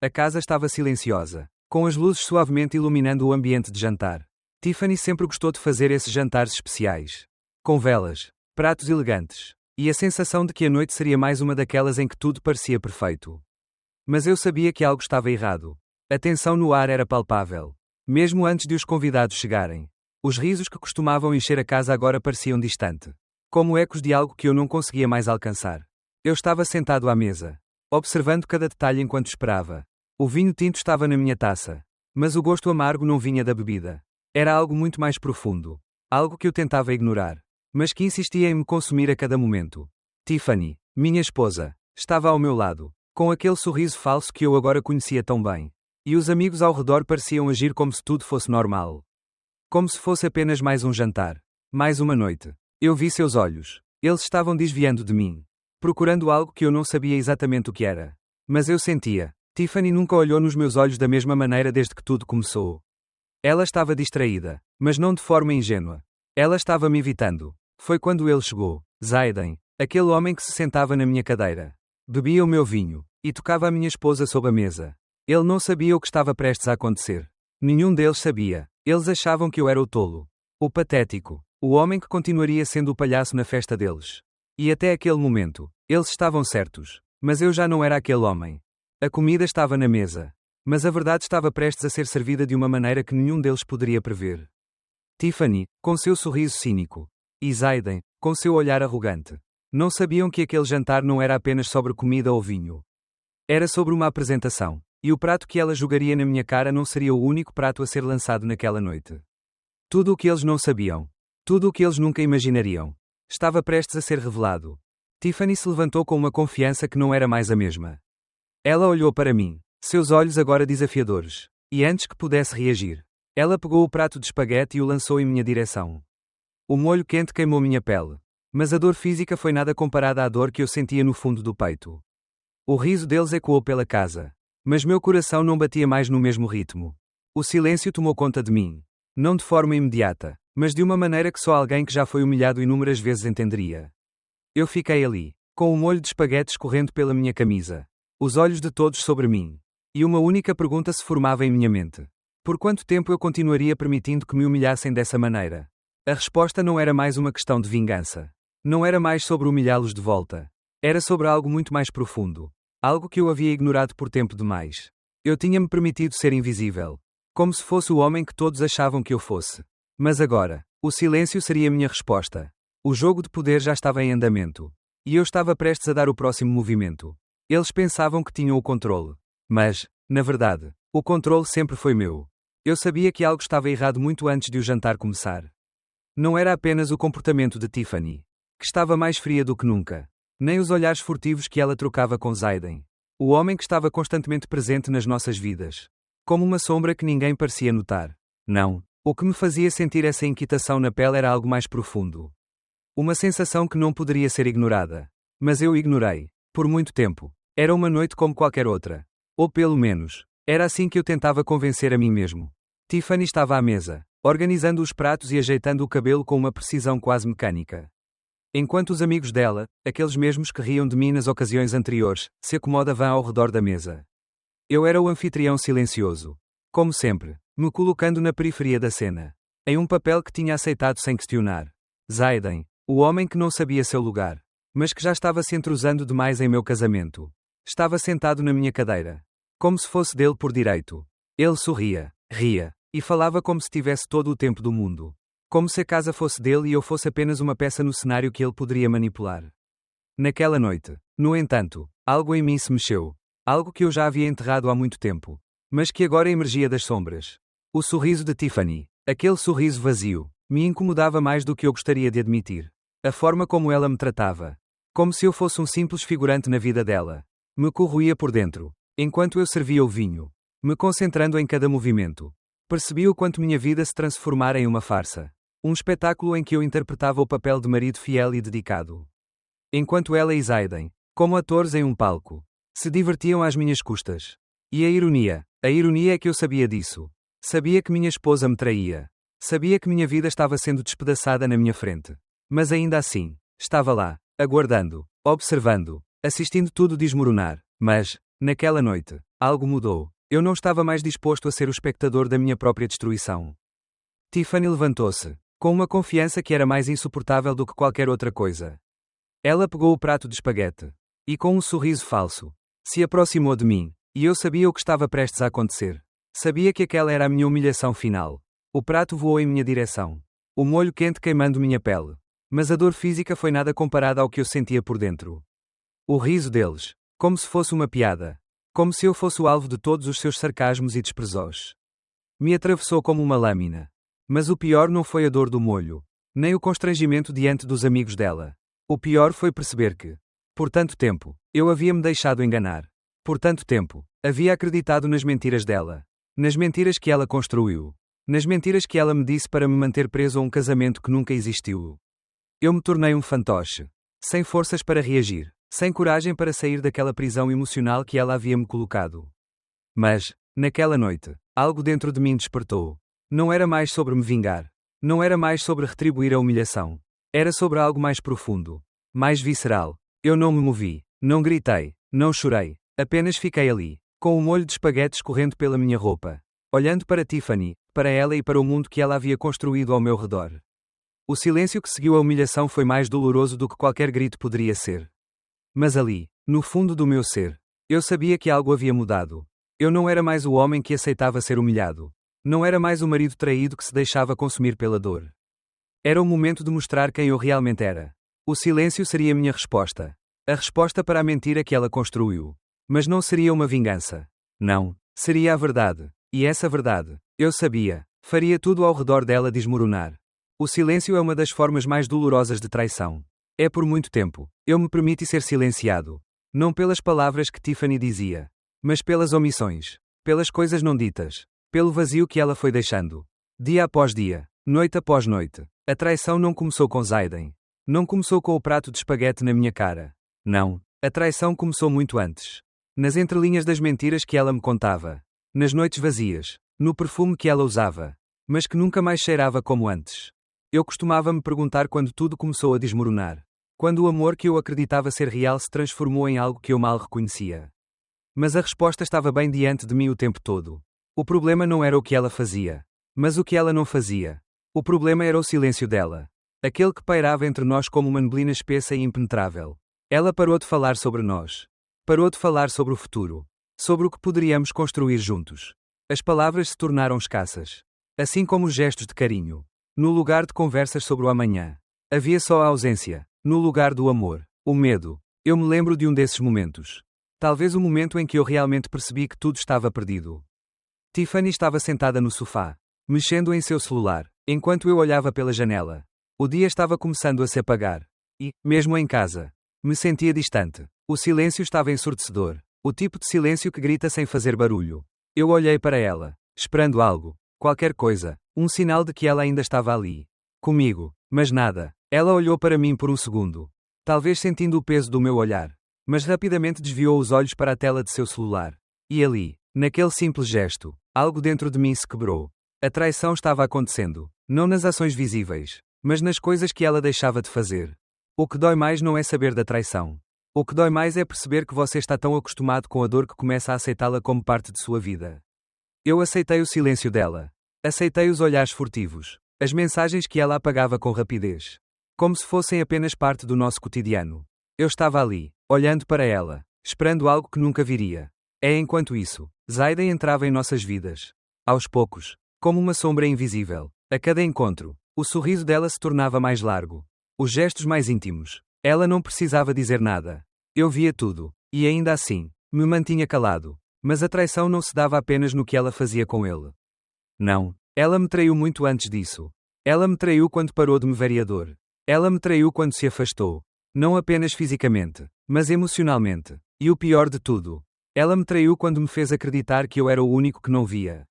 A casa estava silenciosa, com as luzes suavemente iluminando o ambiente de jantar. Tiffany sempre gostou de fazer esses jantares especiais. Com velas, pratos elegantes, e a sensação de que a noite seria mais uma daquelas em que tudo parecia perfeito. Mas eu sabia que algo estava errado. A tensão no ar era palpável. Mesmo antes de os convidados chegarem. Os risos que costumavam encher a casa agora pareciam distante. Como ecos de algo que eu não conseguia mais alcançar. Eu estava sentado à mesa, observando cada detalhe enquanto esperava. O vinho tinto estava na minha taça. Mas o gosto amargo não vinha da bebida. Era algo muito mais profundo. Algo que eu tentava ignorar. Mas que insistia em me consumir a cada momento. Tiffany, minha esposa, estava ao meu lado, com aquele sorriso falso que eu agora conhecia tão bem. E os amigos ao redor pareciam agir como se tudo fosse normal. Como se fosse apenas mais um jantar. Mais uma noite. Eu vi seus olhos. Eles estavam desviando de mim. Procurando algo que eu não sabia exatamente o que era. Mas eu sentia. Tiffany nunca olhou nos meus olhos da mesma maneira desde que tudo começou. Ela estava distraída, mas não de forma ingênua. Ela estava me evitando. Foi quando ele chegou. Zaiden, aquele homem que se sentava na minha cadeira. Bebia o meu vinho. E tocava a minha esposa sob a mesa. Ele não sabia o que estava prestes a acontecer. Nenhum deles sabia. Eles achavam que eu era o tolo. O patético. O homem que continuaria sendo o palhaço na festa deles. E até aquele momento, eles estavam certos. Mas eu já não era aquele homem. A comida estava na mesa. Mas a verdade estava prestes a ser servida de uma maneira que nenhum deles poderia prever. Tiffany, com seu sorriso cínico. E Zaiden, com seu olhar arrogante. Não sabiam que aquele jantar não era apenas sobre comida ou vinho. Era sobre uma apresentação. E o prato que ela jogaria na minha cara não seria o único prato a ser lançado naquela noite. Tudo o que eles não sabiam. Tudo o que eles nunca imaginariam. Estava prestes a ser revelado. Tiffany se levantou com uma confiança que não era mais a mesma. Ela olhou para mim, seus olhos agora desafiadores. E antes que pudesse reagir, ela pegou o prato de espaguete e o lançou em minha direção. O molho quente queimou minha pele. Mas a dor física foi nada comparada à dor que eu sentia no fundo do peito. O riso deles ecoou pela casa. Mas meu coração não batia mais no mesmo ritmo. O silêncio tomou conta de mim. Não de forma imediata, mas de uma maneira que só alguém que já foi humilhado inúmeras vezes entenderia. Eu fiquei ali, com o molho de espaguete escorrendo pela minha camisa. Os olhos de todos sobre mim. E uma única pergunta se formava em minha mente. Por quanto tempo eu continuaria permitindo que me humilhassem dessa maneira? A resposta não era mais uma questão de vingança. Não era mais sobre humilhá-los de volta. Era sobre algo muito mais profundo. Algo que eu havia ignorado por tempo demais. Eu tinha-me permitido ser invisível. Como se fosse o homem que todos achavam que eu fosse. Mas agora, o silêncio seria minha resposta. O jogo de poder já estava em andamento. E eu estava prestes a dar o próximo movimento. Eles pensavam que tinham o controle. Mas, na verdade, o controle sempre foi meu. Eu sabia que algo estava errado muito antes de o jantar começar. Não era apenas o comportamento de Tiffany, que estava mais fria do que nunca. Nem os olhares furtivos que ela trocava com Zaiden. O homem que estava constantemente presente nas nossas vidas. Como uma sombra que ninguém parecia notar. Não. O que me fazia sentir essa inquietação na pele era algo mais profundo. Uma sensação que não poderia ser ignorada. Mas eu ignorei. Por muito tempo. Era uma noite como qualquer outra. Ou pelo menos, era assim que eu tentava convencer a mim mesmo. Tiffany estava à mesa, organizando os pratos e ajeitando o cabelo com uma precisão quase mecânica. Enquanto os amigos dela, aqueles mesmos que riam de mim nas ocasiões anteriores, se acomodavam ao redor da mesa. Eu era o anfitrião silencioso. Como sempre, me colocando na periferia da cena. Em um papel que tinha aceitado sem questionar. Zaiden, o homem que não sabia seu lugar. Mas que já estava se entrosando demais em meu casamento. Estava sentado na minha cadeira. Como se fosse dele por direito. Ele sorria, ria, e falava como se tivesse todo o tempo do mundo. Como se a casa fosse dele e eu fosse apenas uma peça no cenário que ele poderia manipular. Naquela noite, no entanto, algo em mim se mexeu. Algo que eu já havia enterrado há muito tempo. Mas que agora emergia das sombras. O sorriso de Tiffany, aquele sorriso vazio, me incomodava mais do que eu gostaria de admitir. A forma como ela me tratava. Como se eu fosse um simples figurante na vida dela. Me corroía por dentro. Enquanto eu servia o vinho. Me concentrando em cada movimento. Percebi o quanto minha vida se transformara em uma farsa. Um espetáculo em que eu interpretava o papel de marido fiel e dedicado. Enquanto ela e Zaiden, como atores em um palco, se divertiam às minhas custas. E a ironia é que eu sabia disso. Sabia que minha esposa me traía. Sabia que minha vida estava sendo despedaçada na minha frente. Mas ainda assim, estava lá, aguardando, observando, assistindo tudo desmoronar. Mas, Naquela noite, algo mudou. Eu não estava mais disposto a ser o espectador da minha própria destruição. Tiffany levantou-se, com uma confiança que era mais insuportável do que qualquer outra coisa. Ela pegou o prato de espaguete e, com um sorriso falso, se aproximou de mim, e eu sabia o que estava prestes a acontecer. Sabia que aquela era a minha humilhação final. O prato voou em minha direção, o molho quente queimando minha pele. Mas a dor física foi nada comparada ao que eu sentia por dentro. O riso deles, como se fosse uma piada. Como se eu fosse o alvo de todos os seus sarcasmos e desprezos. Me atravessou como uma lâmina. Mas o pior não foi a dor do molho, nem o constrangimento diante dos amigos dela. O pior foi perceber que, por tanto tempo, eu havia-me deixado enganar. Por tanto tempo, havia acreditado nas mentiras dela. Nas mentiras que ela construiu. Nas mentiras que ela me disse para me manter preso a um casamento que nunca existiu. Eu me tornei um fantoche. Sem forças para reagir. Sem coragem para sair daquela prisão emocional que ela havia me colocado. Mas, naquela noite, algo dentro de mim despertou. Não era mais sobre me vingar. Não era mais sobre retribuir a humilhação. Era sobre algo mais profundo. Mais visceral. Eu não me movi. Não gritei. Não chorei. Apenas fiquei ali, com o molho de espaguete escorrendo pela minha roupa. Olhando para Tiffany, para ela e para o mundo que ela havia construído ao meu redor. O silêncio que seguiu a humilhação foi mais doloroso do que qualquer grito poderia ser. Mas ali, no fundo do meu ser, eu sabia que algo havia mudado. Eu não era mais o homem que aceitava ser humilhado. Não era mais o marido traído que se deixava consumir pela dor. Era o momento de mostrar quem eu realmente era. O silêncio seria minha resposta. A resposta para a mentira que ela construiu. Mas não seria uma vingança. Não, seria a verdade. E essa verdade, eu sabia, faria tudo ao redor dela desmoronar. O silêncio é uma das formas mais dolorosas de traição. É por muito tempo, eu me permiti ser silenciado. Não pelas palavras que Tiffany dizia, mas pelas omissões, pelas coisas não ditas, pelo vazio que ela foi deixando. Dia após dia, noite após noite. A traição não começou com Zayden. Não começou com o prato de espaguete na minha cara. Não, a traição começou muito antes. Nas entrelinhas das mentiras que ela me contava. Nas noites vazias, no perfume que ela usava, mas que nunca mais cheirava como antes. Eu costumava me perguntar quando tudo começou a desmoronar. Quando o amor que eu acreditava ser real se transformou em algo que eu mal reconhecia. Mas a resposta estava bem diante de mim o tempo todo. O problema não era o que ela fazia, mas o que ela não fazia. O problema era o silêncio dela. Aquele que pairava entre nós como uma neblina espessa e impenetrável. Ela parou de falar sobre nós. Parou de falar sobre o futuro. Sobre o que poderíamos construir juntos. As palavras se tornaram escassas. Assim como os gestos de carinho. No lugar de conversas sobre o amanhã. Havia só a ausência. No lugar do amor. O medo. Eu me lembro de um desses momentos. Talvez o momento em que eu realmente percebi que tudo estava perdido. Tiffany estava sentada no sofá, mexendo em seu celular, enquanto eu olhava pela janela. O dia estava começando a se apagar. E, mesmo em casa, me sentia distante. O silêncio estava ensurdecedor. O tipo de silêncio que grita sem fazer barulho. Eu olhei para ela, esperando algo, qualquer coisa, um sinal de que ela ainda estava ali. Comigo, mas nada. Ela olhou para mim por um segundo. Talvez sentindo o peso do meu olhar. Mas rapidamente desviou os olhos para a tela de seu celular. E ali, naquele simples gesto, algo dentro de mim se quebrou. A traição estava acontecendo, não nas ações visíveis, mas nas coisas que ela deixava de fazer. O que dói mais não é saber da traição. O que dói mais é perceber que você está tão acostumado com a dor que começa a aceitá-la como parte de sua vida. Eu aceitei o silêncio dela. Aceitei os olhares furtivos. As mensagens que ela apagava com rapidez. Como se fossem apenas parte do nosso cotidiano. Eu estava ali, olhando para ela, esperando algo que nunca viria. Enquanto isso, Zayden entrava em nossas vidas. Aos poucos, como uma sombra invisível. A cada encontro, o sorriso dela se tornava mais largo. Os gestos mais íntimos. Ela não precisava dizer nada. Eu via tudo. E ainda assim, me mantinha calado. Mas a traição não se dava apenas no que ela fazia com ele. Não. Ela me traiu muito antes disso. Ela me traiu quando parou de me ver a dor. Ela me traiu quando se afastou. Não apenas fisicamente, mas emocionalmente. E o pior de tudo. Ela me traiu quando me fez acreditar que eu era o único que não via.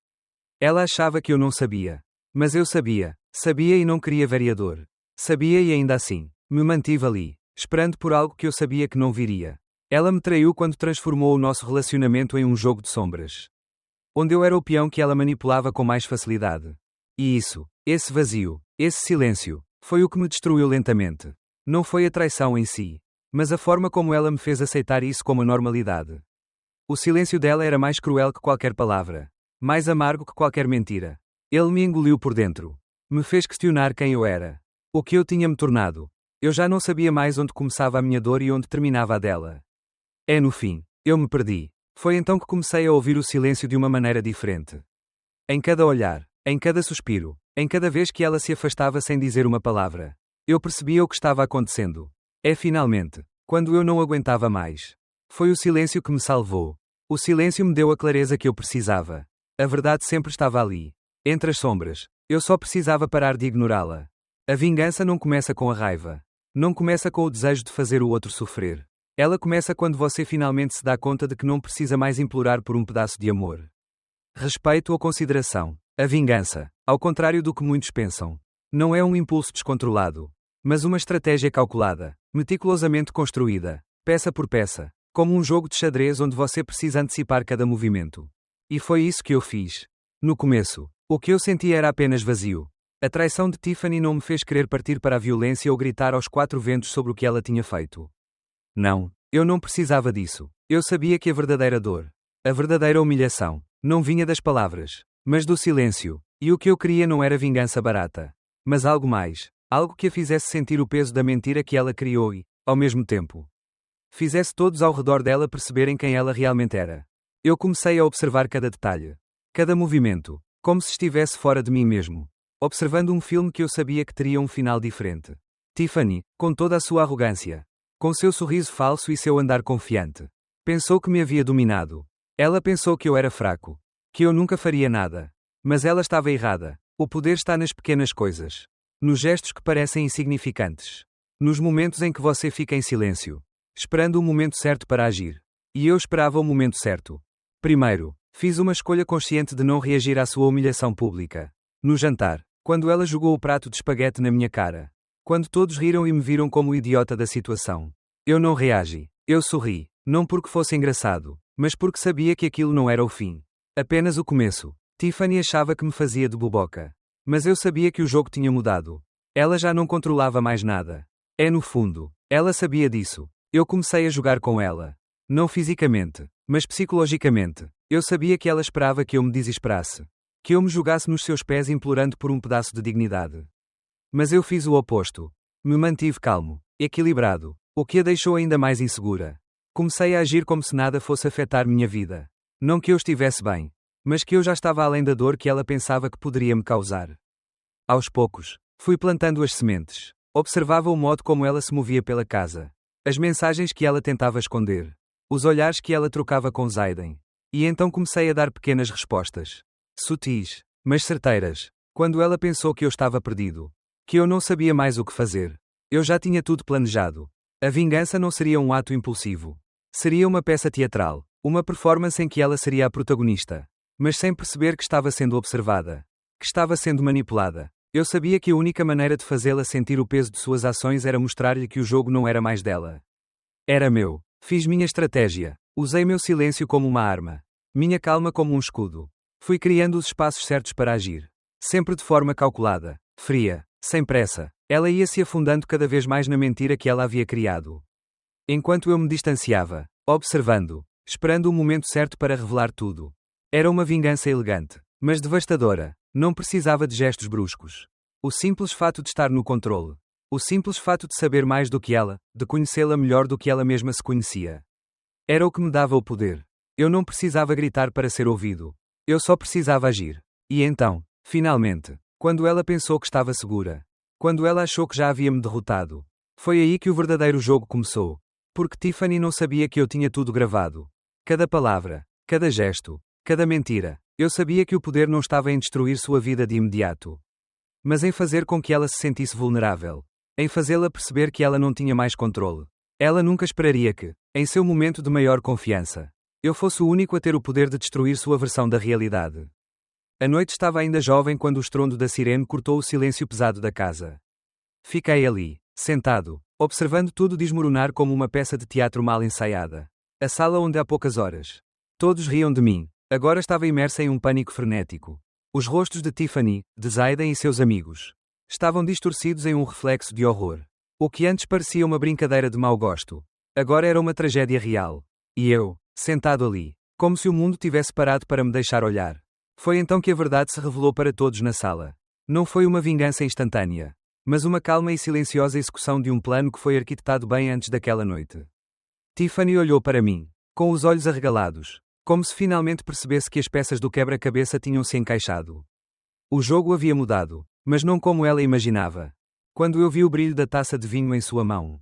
Ela achava que eu não sabia. Mas eu sabia. Sabia e não queria ver a dor. Sabia e ainda assim, me mantive ali, esperando por algo que eu sabia que não viria. Ela me traiu quando transformou o nosso relacionamento em um jogo de sombras. Onde eu era o peão que ela manipulava com mais facilidade. E isso, esse vazio, esse silêncio, foi o que me destruiu lentamente. Não foi a traição em si, mas a forma como ela me fez aceitar isso como a normalidade. O silêncio dela era mais cruel que qualquer palavra. Mais amargo que qualquer mentira. Ele me engoliu por dentro. Me fez questionar quem eu era. O que eu tinha me tornado. Eu já não sabia mais onde começava a minha dor e onde terminava a dela. No fim, eu me perdi. Foi então que comecei a ouvir o silêncio de uma maneira diferente. Em cada olhar, em cada suspiro, em cada vez que ela se afastava sem dizer uma palavra, eu percebia o que estava acontecendo. Finalmente, quando eu não aguentava mais. Foi o silêncio que me salvou. O silêncio me deu a clareza que eu precisava. A verdade sempre estava ali. Entre as sombras. Eu só precisava parar de ignorá-la. A vingança não começa com a raiva. Não começa com o desejo de fazer o outro sofrer. Ela começa quando você finalmente se dá conta de que não precisa mais implorar por um pedaço de amor. Respeito ou consideração. A vingança, ao contrário do que muitos pensam, não é um impulso descontrolado, mas uma estratégia calculada, meticulosamente construída, peça por peça, como um jogo de xadrez onde você precisa antecipar cada movimento. E foi isso que eu fiz. No começo, o que eu sentia era apenas vazio. A traição de Tiffany não me fez querer partir para a violência ou gritar aos quatro ventos sobre o que ela tinha feito. Não, eu não precisava disso. Eu sabia que a verdadeira dor, a verdadeira humilhação, não vinha das palavras, mas do silêncio. E o que eu queria não era vingança barata, mas algo mais, algo que a fizesse sentir o peso da mentira que ela criou e, ao mesmo tempo, fizesse todos ao redor dela perceberem quem ela realmente era. Eu comecei a observar cada detalhe, cada movimento, como se estivesse fora de mim mesmo, observando um filme que eu sabia que teria um final diferente. Tiffany, com toda a sua arrogância, com seu sorriso falso e seu andar confiante, pensou que me havia dominado. Ela pensou que eu era fraco, que eu nunca faria nada. Mas ela estava errada. O poder está nas pequenas coisas, nos gestos que parecem insignificantes, nos momentos em que você fica em silêncio, esperando o momento certo para agir. E eu esperava o momento certo. Primeiro, fiz uma escolha consciente de não reagir à sua humilhação pública. No jantar, quando ela jogou o prato de espaguete na minha cara, quando todos riram e me viram como o idiota da situação, eu não reagi. Eu sorri, não porque fosse engraçado, mas porque sabia que aquilo não era o fim. Apenas o começo. Tiffany achava que me fazia de boboca. Mas eu sabia que o jogo tinha mudado. Ela já não controlava mais nada. No fundo, ela sabia disso. Eu comecei a jogar com ela. Não fisicamente, mas psicologicamente. Eu sabia que ela esperava que eu me desesperasse. Que eu me jogasse nos seus pés implorando por um pedaço de dignidade. Mas eu fiz o oposto. Me mantive calmo, equilibrado, o que a deixou ainda mais insegura. Comecei a agir como se nada fosse afetar minha vida. Não que eu estivesse bem, mas que eu já estava além da dor que ela pensava que poderia me causar. Aos poucos, fui plantando as sementes. Observava o modo como ela se movia pela casa. As mensagens que ela tentava esconder. Os olhares que ela trocava com Zayden. E então comecei a dar pequenas respostas. Sutis, mas certeiras. Quando ela pensou que eu estava perdido. Que eu não sabia mais o que fazer. Eu já tinha tudo planejado. A vingança não seria um ato impulsivo. Seria uma peça teatral. Uma performance em que ela seria a protagonista. Mas sem perceber que estava sendo observada. Que estava sendo manipulada. Eu sabia que a única maneira de fazê-la sentir o peso de suas ações era mostrar-lhe que o jogo não era mais dela. Era meu. Fiz minha estratégia. Usei meu silêncio como uma arma. Minha calma como um escudo. Fui criando os espaços certos para agir. Sempre de forma calculada. Fria. Sem pressa. Ela ia se afundando cada vez mais na mentira que ela havia criado. Enquanto eu me distanciava, observando, esperando o momento certo para revelar tudo. Era uma vingança elegante, mas devastadora. Não precisava de gestos bruscos. O simples fato de estar no controle. O simples fato de saber mais do que ela, de conhecê-la melhor do que ela mesma se conhecia. Era o que me dava o poder. Eu não precisava gritar para ser ouvido. Eu só precisava agir. E então, finalmente, quando ela pensou que estava segura, quando ela achou que já havia me derrotado, foi aí que o verdadeiro jogo começou. Porque Tiffany não sabia que eu tinha tudo gravado. Cada palavra, cada gesto, cada mentira. Eu sabia que o poder não estava em destruir sua vida de imediato, mas em fazer com que ela se sentisse vulnerável. Em fazê-la perceber que ela não tinha mais controle. Ela nunca esperaria que, em seu momento de maior confiança, eu fosse o único a ter o poder de destruir sua versão da realidade. A noite estava ainda jovem quando o estrondo da sirene cortou o silêncio pesado da casa. Fiquei ali, sentado, observando tudo desmoronar como uma peça de teatro mal ensaiada. A sala onde há poucas horas todos riam de mim, agora estava imersa em um pânico frenético. Os rostos de Tiffany, de Zayden e seus amigos estavam distorcidos em um reflexo de horror. O que antes parecia uma brincadeira de mau gosto, agora era uma tragédia real. E eu, sentado ali, Como se o mundo tivesse parado para me deixar olhar. Foi então que a verdade se revelou para todos na sala. Não foi uma vingança instantânea, mas uma calma e silenciosa execução de um plano que foi arquitetado bem antes daquela noite. Tiffany olhou para mim, com os olhos arregalados, como se finalmente percebesse que as peças do quebra-cabeça tinham se encaixado. O jogo havia mudado, mas não como ela imaginava. Quando eu vi o brilho da taça de vinho em sua mão,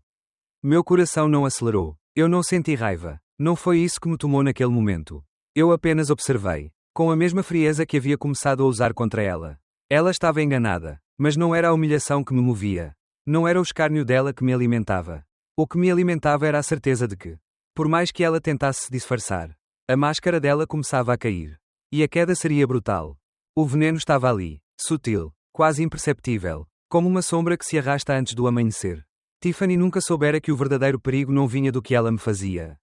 meu coração não acelerou. Eu não senti raiva. Não foi isso que me tomou naquele momento. Eu apenas observei, com a mesma frieza que havia começado a usar contra ela. Ela estava enganada, mas não era a humilhação que me movia. Não era o escárnio dela que me alimentava. O que me alimentava era a certeza de que, por mais que ela tentasse se disfarçar, a máscara dela começava a cair. E a queda seria brutal. O veneno estava ali, sutil, quase imperceptível, como uma sombra que se arrasta antes do amanhecer. Tiffany nunca soubera que o verdadeiro perigo não vinha do que ela me fazia,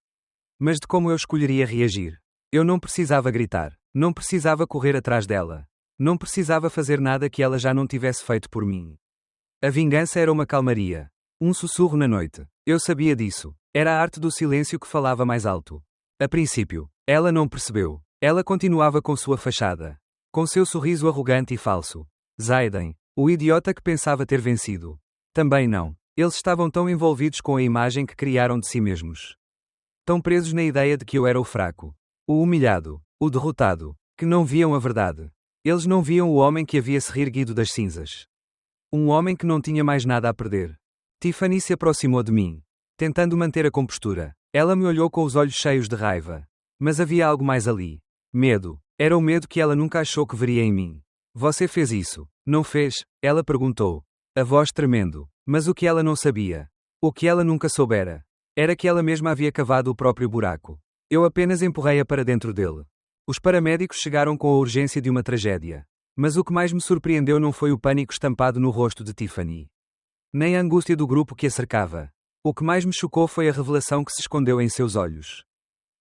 mas de como eu escolheria reagir. Eu não precisava gritar, não precisava correr atrás dela, não precisava fazer nada que ela já não tivesse feito por mim. A vingança era uma calmaria, um sussurro na noite. Eu sabia disso. Era a arte do silêncio que falava mais alto. A princípio, ela não percebeu. Ela continuava com sua fachada, com seu sorriso arrogante e falso. Zayden, o idiota que pensava ter vencido. Também não. Eles estavam tão envolvidos com a imagem que criaram de si mesmos. Tão presos na ideia de que eu era o fraco, o humilhado, o derrotado, que não viam a verdade. Eles não viam o homem que havia se reerguido das cinzas. Um homem que não tinha mais nada a perder. Tiffany se aproximou de mim, tentando manter a compostura. Ela me olhou com os olhos cheios de raiva. Mas havia algo mais ali. Medo. Era o medo que ela nunca achou que veria em mim. Você fez isso, não fez? Ela perguntou. A voz tremendo. Mas o que ela não sabia, o que ela nunca soubera, era que ela mesma havia cavado o próprio buraco. Eu apenas empurrei-a para dentro dele. Os paramédicos chegaram com a urgência de uma tragédia. Mas o que mais me surpreendeu não foi o pânico estampado no rosto de Tiffany, nem a angústia do grupo que a cercava. O que mais me chocou foi a revelação que se escondeu em seus olhos.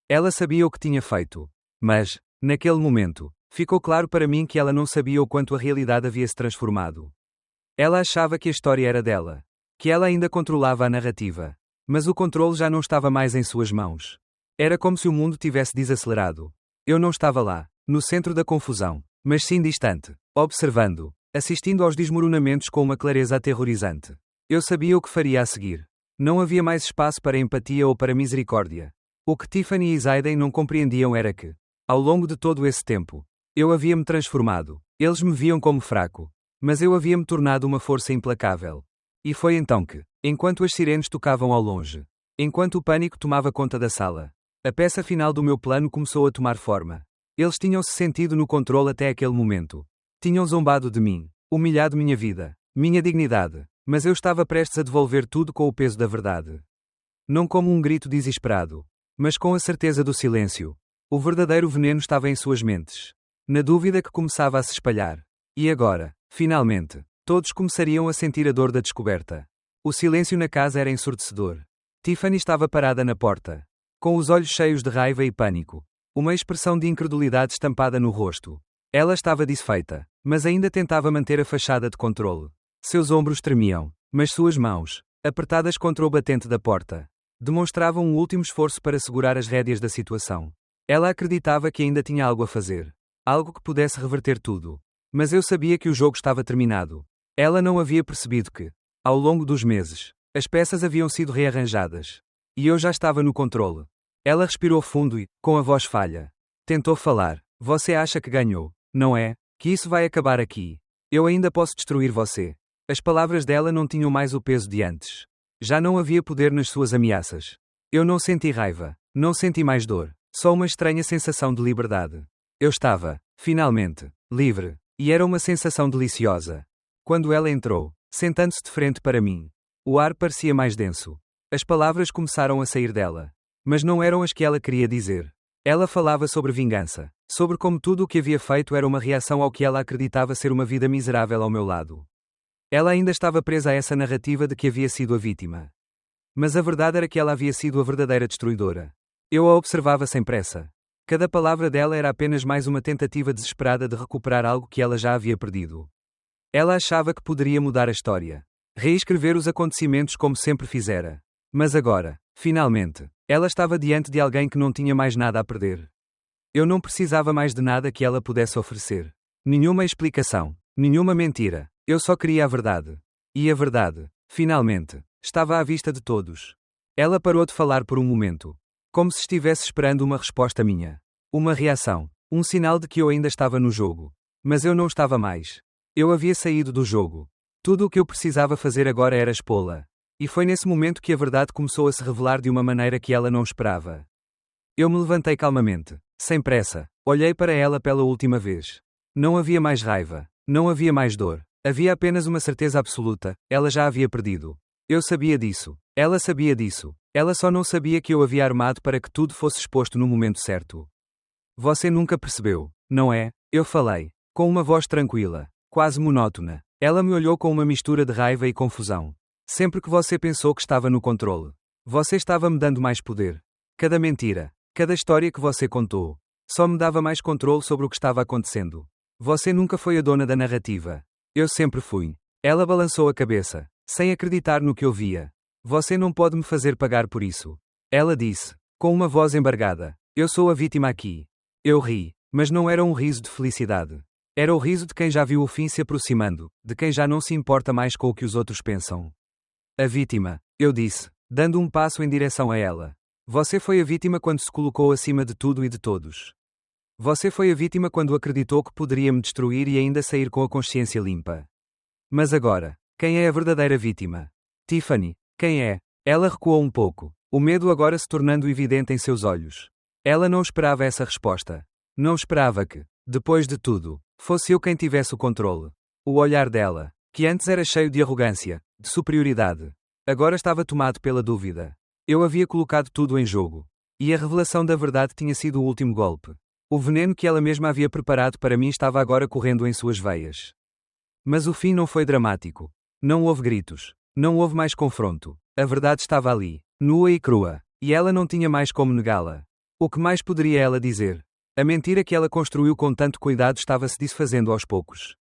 Ela sabia o que tinha feito. Mas, naquele momento, ficou claro para mim que ela não sabia o quanto a realidade havia se transformado. Ela achava que a história era dela, que ela ainda controlava a narrativa. Mas o controle já não estava mais em suas mãos. Era como se o mundo tivesse desacelerado. Eu não estava lá, no centro da confusão, mas sim distante, observando, assistindo aos desmoronamentos com uma clareza aterrorizante. Eu sabia o que faria a seguir. Não havia mais espaço para empatia ou para misericórdia. O que Tiffany e Zayden não compreendiam era que, ao longo de todo esse tempo, eu havia-me transformado. Eles me viam como fraco. Mas eu havia-me tornado uma força implacável. E foi então que, enquanto as sirenes tocavam ao longe, enquanto o pânico tomava conta da sala, a peça final do meu plano começou a tomar forma. Eles tinham-se sentido no controle até aquele momento. Tinham zombado de mim, humilhado minha vida, minha dignidade, mas eu estava prestes a devolver tudo com o peso da verdade. Não como um grito desesperado, mas com a certeza do silêncio. O verdadeiro veneno estava em suas mentes, na dúvida que começava a se espalhar. E agora, finalmente, todos começariam a sentir a dor da descoberta. O silêncio na casa era ensurdecedor. Tiffany estava parada na porta, com os olhos cheios de raiva e pânico, uma expressão de incredulidade estampada no rosto. Ela estava desfeita, mas ainda tentava manter a fachada de controle. Seus ombros tremiam, mas suas mãos, apertadas contra o batente da porta, demonstravam um último esforço para segurar as rédeas da situação. Ela acreditava que ainda tinha algo a fazer, algo que pudesse reverter tudo. Mas eu sabia que o jogo estava terminado. Ela não havia percebido que, ao longo dos meses, as peças haviam sido rearranjadas. E eu já estava no controle. Ela respirou fundo e, com a voz falha, tentou falar. Você acha que ganhou, não é? Que isso vai acabar aqui. Eu ainda posso destruir você. As palavras dela não tinham mais o peso de antes. Já não havia poder nas suas ameaças. Eu não senti raiva, não senti mais dor, só uma estranha sensação de liberdade. Eu estava, finalmente, livre. E era uma sensação deliciosa. Quando ela entrou, sentando-se de frente para mim, o ar parecia mais denso. As palavras começaram a sair dela. Mas não eram as que ela queria dizer. Ela falava sobre vingança, sobre como tudo o que havia feito era uma reação ao que ela acreditava ser uma vida miserável ao meu lado. Ela ainda estava presa a essa narrativa de que havia sido a vítima. Mas a verdade era que ela havia sido a verdadeira destruidora. Eu a observava sem pressa. Cada palavra dela era apenas mais uma tentativa desesperada de recuperar algo que ela já havia perdido. Ela achava que poderia mudar a história, reescrever os acontecimentos como sempre fizera. Mas agora, finalmente, ela estava diante de alguém que não tinha mais nada a perder. Eu não precisava mais de nada que ela pudesse oferecer. Nenhuma explicação. Nenhuma mentira. Eu só queria a verdade. E a verdade, finalmente, estava à vista de todos. Ela parou de falar por um momento. Como se estivesse esperando uma resposta minha. Uma reação. Um sinal de que eu ainda estava no jogo. Mas eu não estava mais. Eu havia saído do jogo. Tudo o que eu precisava fazer agora era expô-la. E foi nesse momento que a verdade começou a se revelar de uma maneira que ela não esperava. Eu me levantei calmamente, sem pressa, olhei para ela pela última vez. Não havia mais raiva, não havia mais dor, havia apenas uma certeza absoluta, ela já havia perdido. Eu sabia disso, ela sabia disso, ela só não sabia que eu havia armado para que tudo fosse exposto no momento certo. Você nunca percebeu, não é? Eu falei, com uma voz tranquila, quase monótona. Ela me olhou com uma mistura de raiva e confusão. Sempre que você pensou que estava no controle, você estava me dando mais poder. Cada mentira, cada história que você contou, só me dava mais controle sobre o que estava acontecendo. Você nunca foi a dona da narrativa. Eu sempre fui. Ela balançou a cabeça, sem acreditar no que eu via. Você não pode me fazer pagar por isso. Ela disse, com uma voz embargada. Eu sou a vítima aqui. Eu ri, mas não era um riso de felicidade. Era o riso de quem já viu o fim se aproximando, de quem já não se importa mais com o que os outros pensam. A vítima, eu disse, dando um passo em direção a ela. Você foi a vítima quando se colocou acima de tudo e de todos. Você foi a vítima quando acreditou que poderia me destruir e ainda sair com a consciência limpa. Mas agora, quem é a verdadeira vítima? Tiffany, quem é? Ela recuou um pouco, o medo agora se tornando evidente em seus olhos. Ela não esperava essa resposta. Não esperava que, depois de tudo, fosse eu quem tivesse o controle. O olhar dela, que antes era cheio de arrogância, de superioridade, agora estava tomado pela dúvida. Eu havia colocado tudo em jogo. E a revelação da verdade tinha sido o último golpe. O veneno que ela mesma havia preparado para mim estava agora correndo em suas veias. Mas o fim não foi dramático. Não houve gritos. Não houve mais confronto. A verdade estava ali, nua e crua, e ela não tinha mais como negá-la. O que mais poderia ela dizer? A mentira que ela construiu com tanto cuidado estava-se desfazendo aos poucos.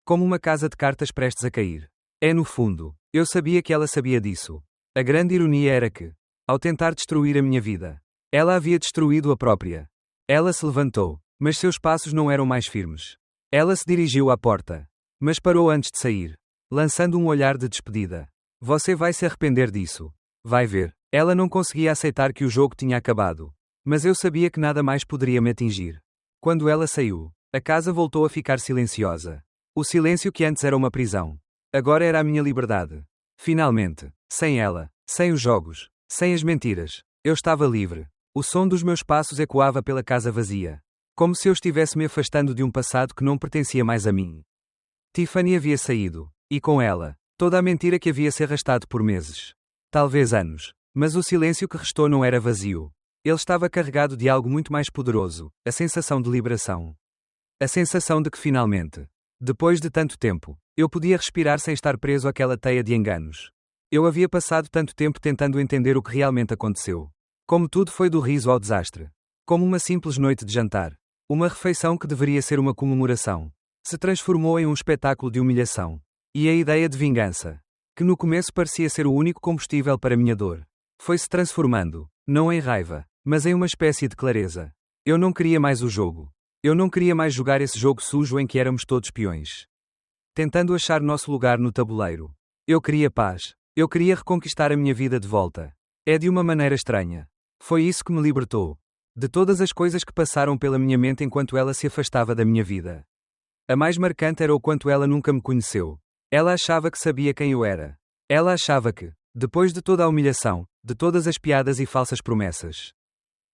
Como uma casa de cartas prestes a cair. No fundo, eu sabia que ela sabia disso. A grande ironia era que, ao tentar destruir a minha vida, ela havia destruído a própria. Ela se levantou, mas seus passos não eram mais firmes. Ela se dirigiu à porta, mas parou antes de sair, lançando um olhar de despedida. Você vai se arrepender disso. Vai ver. Ela não conseguia aceitar que o jogo tinha acabado. Mas eu sabia que nada mais poderia me atingir. Quando ela saiu, a casa voltou a ficar silenciosa. O silêncio que antes era uma prisão. Agora era a minha liberdade. Finalmente, sem ela, sem os jogos, sem as mentiras, eu estava livre. O som dos meus passos ecoava pela casa vazia. Como se eu estivesse me afastando de um passado que não pertencia mais a mim. Tiffany havia saído, e com ela, toda a mentira que havia se arrastado por meses. Talvez anos. Mas o silêncio que restou não era vazio. Ele estava carregado de algo muito mais poderoso, a sensação de liberação. A sensação de que finalmente, depois de tanto tempo, eu podia respirar sem estar preso àquela teia de enganos. Eu havia passado tanto tempo tentando entender o que realmente aconteceu. Como tudo foi do riso ao desastre. Como uma simples noite de jantar. Uma refeição que deveria ser uma comemoração. Se transformou em um espetáculo de humilhação. E a ideia de vingança, que no começo parecia ser o único combustível para minha dor, foi-se transformando, não em raiva, mas em uma espécie de clareza. Eu não queria mais o jogo. Eu não queria mais jogar esse jogo sujo em que éramos todos peões. Tentando achar nosso lugar no tabuleiro. Eu queria paz. Eu queria reconquistar a minha vida de volta. É de uma maneira estranha. Foi isso que me libertou. De todas as coisas que passaram pela minha mente enquanto ela se afastava da minha vida. A mais marcante era o quanto ela nunca me conheceu. Ela achava que sabia quem eu era. Ela achava que, depois de toda a humilhação, de todas as piadas e falsas promessas,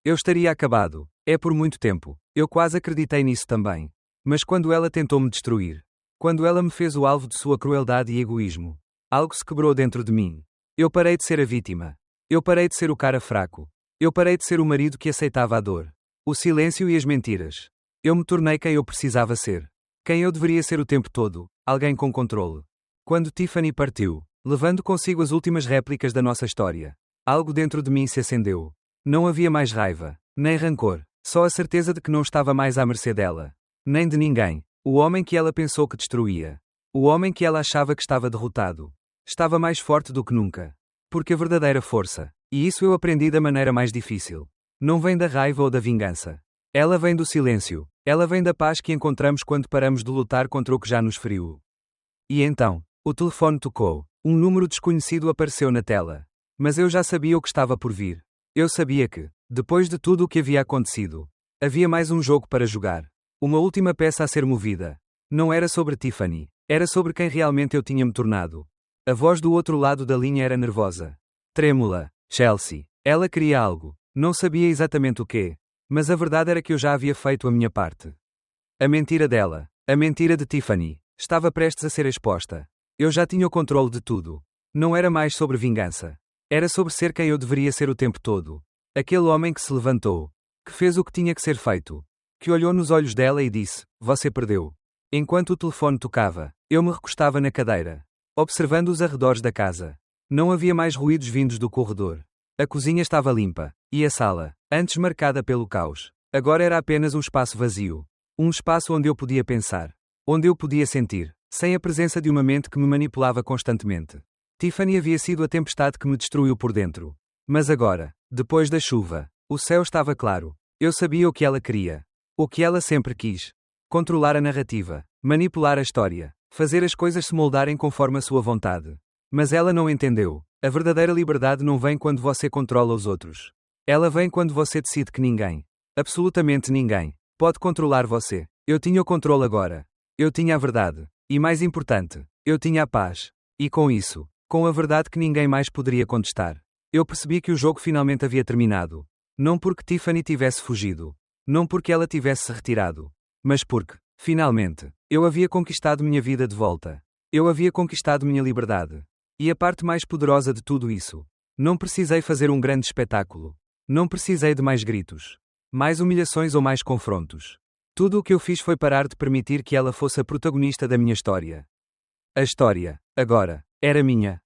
eu estaria acabado. Por muito tempo. Eu quase acreditei nisso também. Mas quando ela tentou me destruir, quando ela me fez o alvo de sua crueldade e egoísmo, algo se quebrou dentro de mim. Eu parei de ser a vítima. Eu parei de ser o cara fraco. Eu parei de ser o marido que aceitava a dor, o silêncio e as mentiras. Eu me tornei quem eu precisava ser. Quem eu deveria ser o tempo todo, alguém com controle. Quando Tiffany partiu, levando consigo as últimas réplicas da nossa história, algo dentro de mim se acendeu. Não havia mais raiva, nem rancor, só a certeza de que não estava mais à mercê dela. Nem de ninguém. O homem que ela pensou que destruía. O homem que ela achava que estava derrotado. Estava mais forte do que nunca. Porque a verdadeira força, e isso eu aprendi da maneira mais difícil, não vem da raiva ou da vingança. Ela vem do silêncio. Ela vem da paz que encontramos quando paramos de lutar contra o que já nos feriu. E então, o telefone tocou. Um número desconhecido apareceu na tela. Mas eu já sabia o que estava por vir. Eu sabia que, depois de tudo o que havia acontecido, havia mais um jogo para jogar. Uma última peça a ser movida. Não era sobre Tiffany. Era sobre quem realmente eu tinha me tornado. A voz do outro lado da linha era nervosa. Trêmula. Chelsea. Ela queria algo. Não sabia exatamente o quê. Mas a verdade era que eu já havia feito a minha parte. A mentira dela. A mentira de Tiffany. Estava prestes a ser exposta. Eu já tinha o controle de tudo. Não era mais sobre vingança. Era sobre ser quem eu deveria ser o tempo todo. Aquele homem que se levantou. Que fez o que tinha que ser feito. Que olhou nos olhos dela e disse: "Você perdeu." Enquanto o telefone tocava, eu me recostava na cadeira, observando os arredores da casa. Não havia mais ruídos vindos do corredor. A cozinha estava limpa, e a sala, antes marcada pelo caos, agora era apenas um espaço vazio. Um espaço onde eu podia pensar. Onde eu podia sentir, sem a presença de uma mente que me manipulava constantemente. Tiffany havia sido a tempestade que me destruiu por dentro. Mas agora, depois da chuva, o céu estava claro. Eu sabia o que ela queria. O que ela sempre quis. Controlar a narrativa, manipular a história, fazer as coisas se moldarem conforme a sua vontade. Mas ela não entendeu. A verdadeira liberdade não vem quando você controla os outros. Ela vem quando você decide que ninguém, absolutamente ninguém, pode controlar você. Eu tinha o controle agora. Eu tinha a verdade. E mais importante, eu tinha a paz. E com isso, com a verdade que ninguém mais poderia contestar, eu percebi que o jogo finalmente havia terminado. Não porque Tiffany tivesse fugido. Não porque ela tivesse se retirado. Mas porque, finalmente, eu havia conquistado minha vida de volta. Eu havia conquistado minha liberdade. E a parte mais poderosa de tudo isso. Não precisei fazer um grande espetáculo. Não precisei de mais gritos. Mais humilhações ou mais confrontos. Tudo o que eu fiz foi parar de permitir que ela fosse a protagonista da minha história. A história, agora, era minha.